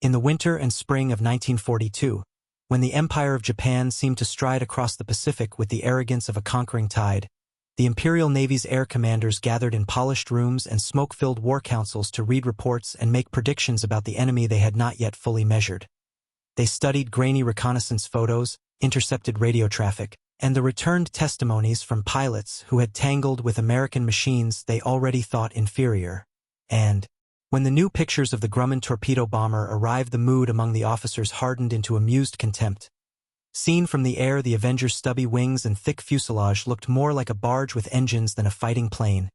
In the winter and spring of 1942, when the Empire of Japan seemed to stride across the Pacific with the arrogance of a conquering tide, the Imperial Navy's air commanders gathered in polished rooms and smoke-filled war councils to read reports and make predictions about the enemy they had not yet fully measured. They studied grainy reconnaissance photos, intercepted radio traffic, and the returned testimonies from pilots who had tangled with American machines they already thought inferior. And, when the new pictures of the Grumman torpedo bomber arrived, the mood among the officers hardened into amused contempt. Seen from the air, the Avenger's stubby wings and thick fuselage looked more like a barge with engines than a fighting plane.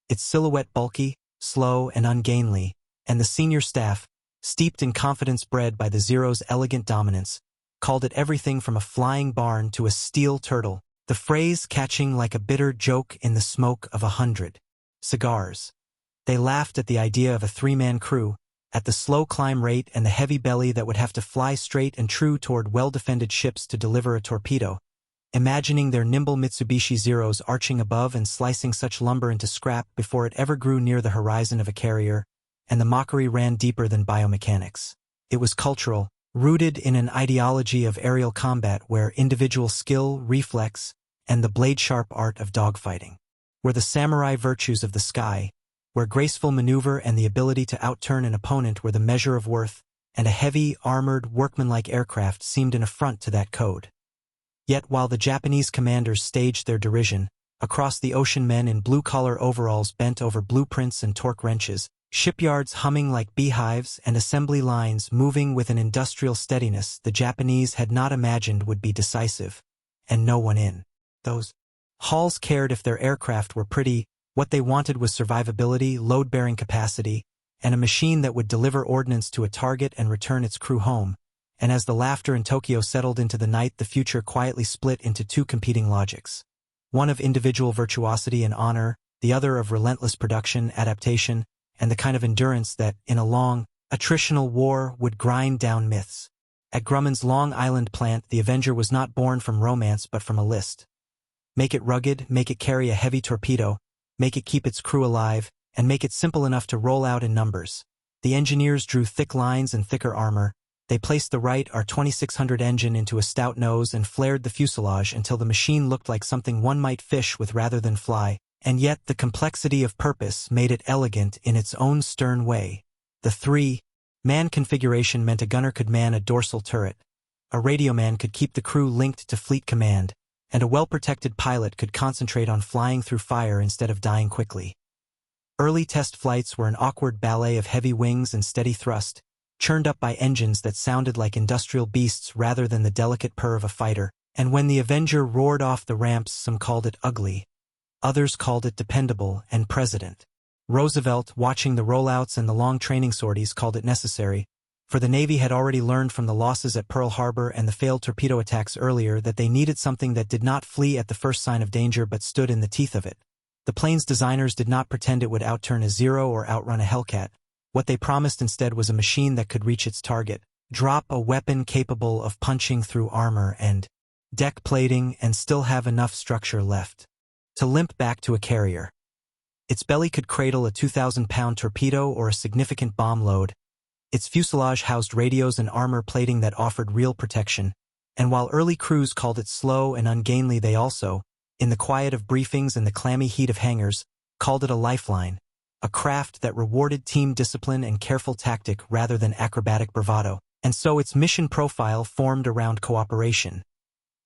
Its silhouette bulky, slow, and ungainly, and the senior staff, steeped in confidence bred by the Zero's elegant dominance, called it everything from a flying barn to a steel turtle, the phrase catching like a bitter joke in the smoke of 100 cigars. They laughed at the idea of a three-man crew, at the slow climb rate and the heavy belly that would have to fly straight and true toward well-defended ships to deliver a torpedo, imagining their nimble Mitsubishi Zeros arching above and slicing such lumber into scrap before it ever grew near the horizon of a carrier, and the mockery ran deeper than biomechanics. It was cultural, rooted in an ideology of aerial combat where individual skill, reflex, and the blade-sharp art of dogfighting were the samurai virtues of the sky, where graceful maneuver and the ability to outturn an opponent were the measure of worth, and a heavy, armored, workmanlike aircraft seemed an affront to that code. Yet while the Japanese commanders staged their derision, across the ocean men in blue-collar overalls bent over blueprints and torque wrenches, shipyards humming like beehives and assembly lines moving with an industrial steadiness the Japanese had not imagined would be decisive, and no one in those halls cared if their aircraft were pretty. What they wanted was survivability, load-bearing capacity, and a machine that would deliver ordnance to a target and return its crew home. And as the laughter in Tokyo settled into the night, the future quietly split into two competing logics. One of individual virtuosity and honor, the other of relentless production, adaptation, and the kind of endurance that, in a long, attritional war, would grind down myths. At Grumman's Long Island plant, the Avenger was not born from romance but from a list. Make it rugged, make it carry a heavy torpedo, make it keep its crew alive, and make it simple enough to roll out in numbers. The engineers drew thick lines and thicker armor. They placed the Wright R2600 engine into a stout nose and flared the fuselage until the machine looked like something one might fish with rather than fly, and yet the complexity of purpose made it elegant in its own stern way. The three-man configuration meant a gunner could man a dorsal turret, a radioman could keep the crew linked to fleet command, and a well-protected pilot could concentrate on flying through fire instead of dying quickly. Early test flights were an awkward ballet of heavy wings and steady thrust, churned up by engines that sounded like industrial beasts rather than the delicate purr of a fighter, and when the Avenger roared off the ramps, some called it ugly. Others called it dependable, and President Roosevelt, watching the rollouts and the long training sorties, called it necessary, for the Navy had already learned from the losses at Pearl Harbor and the failed torpedo attacks earlier that they needed something that did not flee at the first sign of danger but stood in the teeth of it. The plane's designers did not pretend it would outturn a Zero or outrun a Hellcat. What they promised instead was a machine that could reach its target, drop a weapon capable of punching through armor and deck plating and still have enough structure left to limp back to a carrier. Its belly could cradle a 2,000-pound torpedo or a significant bomb load. Its fuselage housed radios and armor plating that offered real protection, and while early crews called it slow and ungainly, they also, in the quiet of briefings and the clammy heat of hangars, called it a lifeline, a craft that rewarded team discipline and careful tactic rather than acrobatic bravado, and so its mission profile formed around cooperation.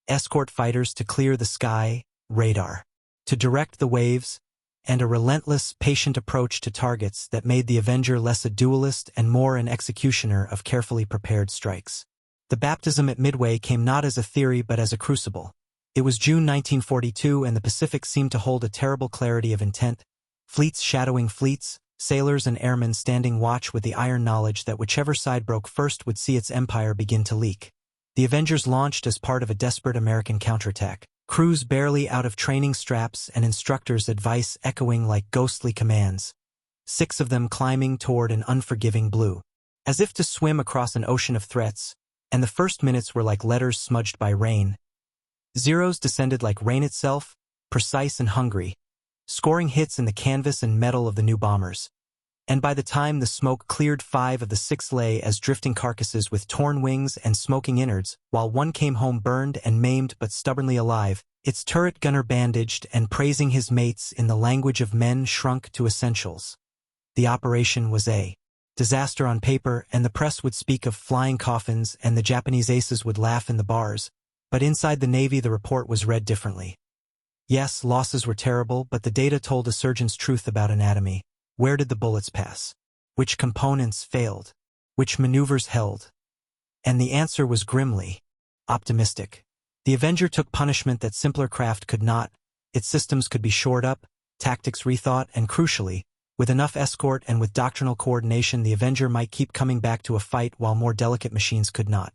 Escort fighters to clear the sky, radar to direct the waves, and a relentless, patient approach to targets that made the Avenger less a duelist and more an executioner of carefully prepared strikes. The baptism at Midway came not as a theory but as a crucible. It was June 1942 and the Pacific seemed to hold a terrible clarity of intent, fleets shadowing fleets, sailors and airmen standing watch with the iron knowledge that whichever side broke first would see its empire begin to leak. The Avengers launched as part of a desperate American counterattack, crews barely out of training straps and instructors' advice echoing like ghostly commands, 6 of them climbing toward an unforgiving blue, as if to swim across an ocean of threats, and the first minutes were like letters smudged by rain. Zeros descended like rain itself, precise and hungry, scoring hits in the canvas and metal of the new bombers. And by the time the smoke cleared 5 of the 6 lay as drifting carcasses with torn wings and smoking innards, while one came home burned and maimed but stubbornly alive, its turret gunner bandaged and praising his mates in the language of men shrunk to essentials. The operation was a disaster on paper, and the press would speak of flying coffins and the Japanese aces would laugh in the bars, but inside the Navy the report was read differently. Yes, losses were terrible, but the data told a surgeon's truth about anatomy. Where did the bullets pass? Which components failed? Which maneuvers held? And the answer was grimly optimistic. The Avenger took punishment that simpler craft could not. Its systems could be shored up, tactics rethought, and crucially, with enough escort and with doctrinal coordination, the Avenger might keep coming back to a fight while more delicate machines could not.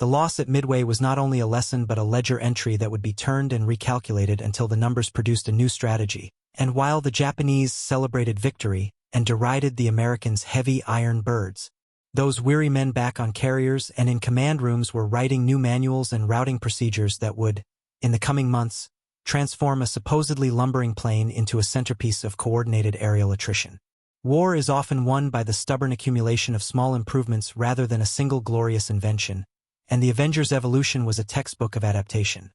The loss at Midway was not only a lesson but a ledger entry that would be turned and recalculated until the numbers produced a new strategy. And while the Japanese celebrated victory and derided the Americans' heavy iron birds, those weary men back on carriers and in command rooms were writing new manuals and routing procedures that would, in the coming months, transform a supposedly lumbering plane into a centerpiece of coordinated aerial attrition. War is often won by the stubborn accumulation of small improvements rather than a single glorious invention, and the Avenger's evolution was a textbook of adaptation.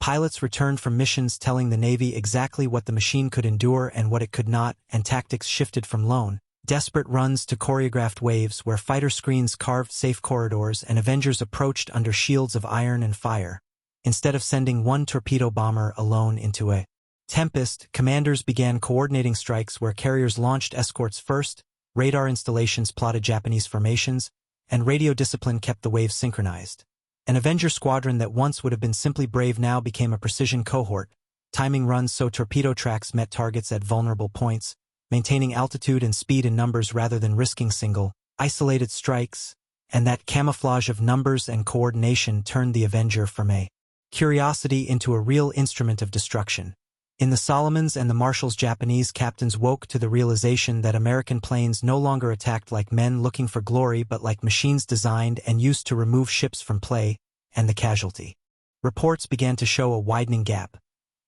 Pilots returned from missions telling the Navy exactly what the machine could endure and what it could not, and tactics shifted from lone, desperate runs to choreographed waves where fighter screens carved safe corridors and Avengers approached under shields of iron and fire. Instead of sending one torpedo bomber alone into a tempest, commanders began coordinating strikes where carriers launched escorts first, radar installations plotted Japanese formations, and radio discipline kept the waves synchronized. An Avenger squadron that once would have been simply brave now became a precision cohort, timing runs so torpedo tracks met targets at vulnerable points, maintaining altitude and speed in numbers rather than risking single, isolated strikes, and that camouflage of numbers and coordination turned the Avenger from a curiosity into a real instrument of destruction. In the Solomons and the Marshalls, Japanese captains woke to the realization that American planes no longer attacked like men looking for glory but like machines designed and used to remove ships from play and the casualty. Reports began to show a widening gap.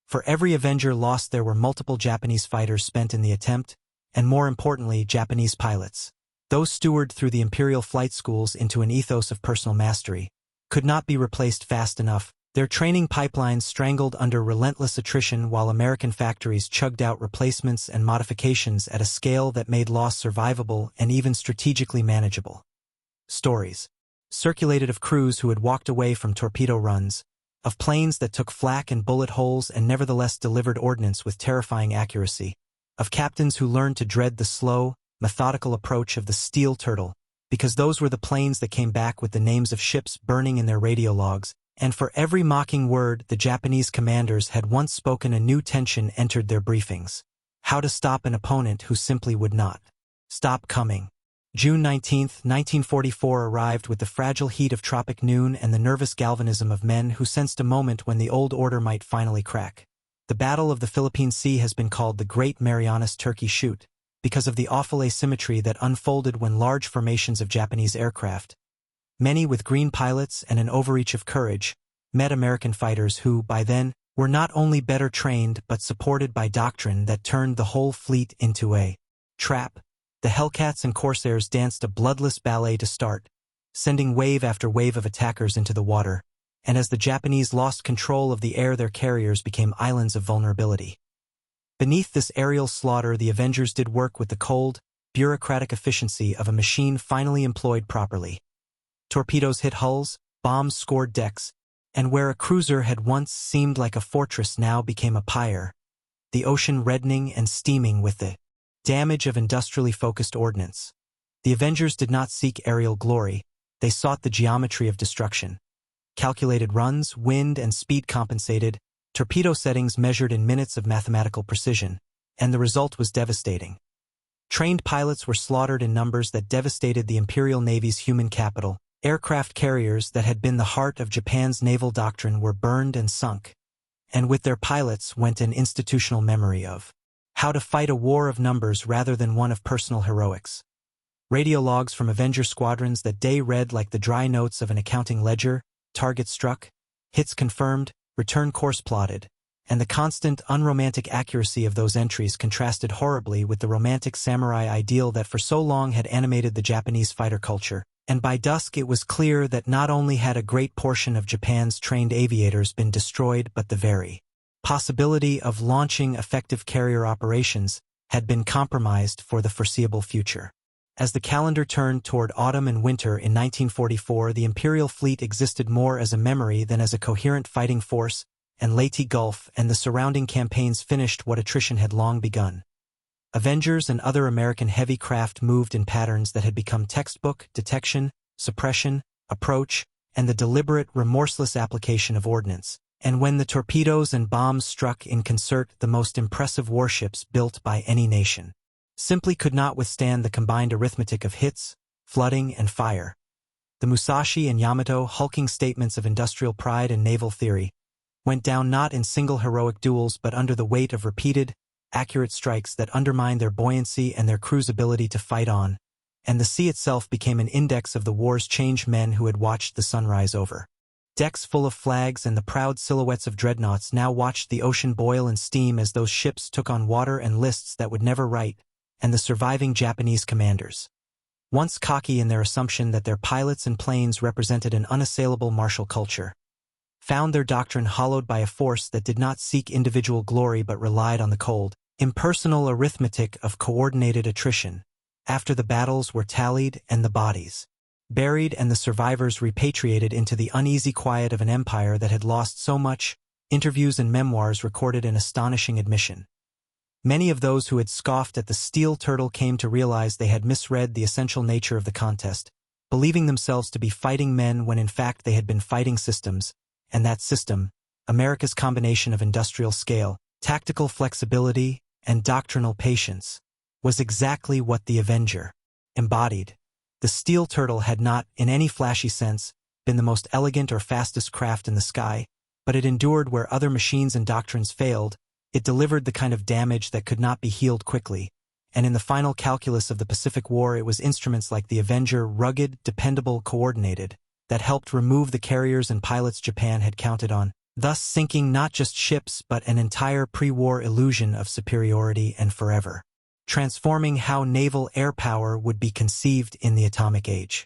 For every Avenger lost there were multiple Japanese fighters spent in the attempt, and more importantly, Japanese pilots. Those stewarded through the Imperial flight schools into an ethos of personal mastery could not be replaced fast enough. Their training pipelines strangled under relentless attrition while American factories chugged out replacements and modifications at a scale that made loss survivable and even strategically manageable. Stories circulated of crews who had walked away from torpedo runs, of planes that took flak and bullet holes and nevertheless delivered ordnance with terrifying accuracy, of captains who learned to dread the slow, methodical approach of the steel turtle, because those were the planes that came back with the names of ships burning in their radio logs. And for every mocking word the Japanese commanders had once spoken, a new tension entered their briefings. How to stop an opponent who simply would not stop coming. June 19, 1944 arrived with the fragile heat of tropic noon and the nervous galvanism of men who sensed a moment when the old order might finally crack. The Battle of the Philippine Sea has been called the Great Marianas Turkey Shoot, because of the awful asymmetry that unfolded when large formations of Japanese aircraft, many with green pilots and an overreach of courage, met American fighters who, by then, were not only better trained but supported by doctrine that turned the whole fleet into a trap. The Hellcats and Corsairs danced a bloodless ballet to start, sending wave after wave of attackers into the water, and as the Japanese lost control of the air, their carriers became islands of vulnerability. Beneath this aerial slaughter, the Avengers did work with the cold, bureaucratic efficiency of a machine finally employed properly. Torpedoes hit hulls, bombs scored decks, and where a cruiser had once seemed like a fortress now became a pyre, the ocean reddening and steaming with the damage of industrially focused ordnance. The Avengers did not seek aerial glory, they sought the geometry of destruction. Calculated runs, wind and speed compensated, torpedo settings measured in minutes of mathematical precision, and the result was devastating. Trained pilots were slaughtered in numbers that devastated the Imperial Navy's human capital. Aircraft carriers that had been the heart of Japan's naval doctrine were burned and sunk, and with their pilots went an institutional memory of how to fight a war of numbers rather than one of personal heroics. Radio logs from Avenger squadrons that day read like the dry notes of an accounting ledger: target struck, hits confirmed, return course plotted, and the constant, unromantic accuracy of those entries contrasted horribly with the romantic samurai ideal that for so long had animated the Japanese fighter culture. And by dusk it was clear that not only had a great portion of Japan's trained aviators been destroyed, but the very possibility of launching effective carrier operations had been compromised for the foreseeable future. As the calendar turned toward autumn and winter in 1944, the Imperial fleet existed more as a memory than as a coherent fighting force, and Leyte Gulf and the surrounding campaigns finished what attrition had long begun. Avengers and other American heavy craft moved in patterns that had become textbook: detection, suppression, approach, and the deliberate, remorseless application of ordnance. And when the torpedoes and bombs struck in concert, the most impressive warships built by any nation simply could not withstand the combined arithmetic of hits, flooding, and fire. The Musashi and Yamato, hulking statements of industrial pride and naval theory, went down not in single heroic duels but under the weight of repeated, accurate strikes that undermined their buoyancy and their crew's ability to fight on, and the sea itself became an index of the war's changed men who had watched the sunrise over. Decks full of flags and the proud silhouettes of dreadnoughts now watched the ocean boil and steam as those ships took on water and lists that would never right, and the surviving Japanese commanders, once cocky in their assumption that their pilots and planes represented an unassailable martial culture, found their doctrine hollowed by a force that did not seek individual glory but relied on the cold, impersonal arithmetic of coordinated attrition. After the battles were tallied and the bodies buried and the survivors repatriated into the uneasy quiet of an empire that had lost so much, interviews and memoirs recorded an astonishing admission. Many of those who had scoffed at the steel turtle came to realize they had misread the essential nature of the contest, believing themselves to be fighting men when in fact they had been fighting systems, and that system, America's combination of industrial scale, tactical flexibility, and doctrinal patience, was exactly what the Avenger embodied. The steel turtle had not, in any flashy sense, been the most elegant or fastest craft in the sky, but it endured where other machines and doctrines failed. It delivered the kind of damage that could not be healed quickly, and in the final calculus of the Pacific War it was instruments like the Avenger, rugged, dependable, coordinated, that helped remove the carriers and pilots Japan had counted on, thus sinking not just ships but an entire pre-war illusion of superiority and forever transforming how naval air power would be conceived in the atomic age.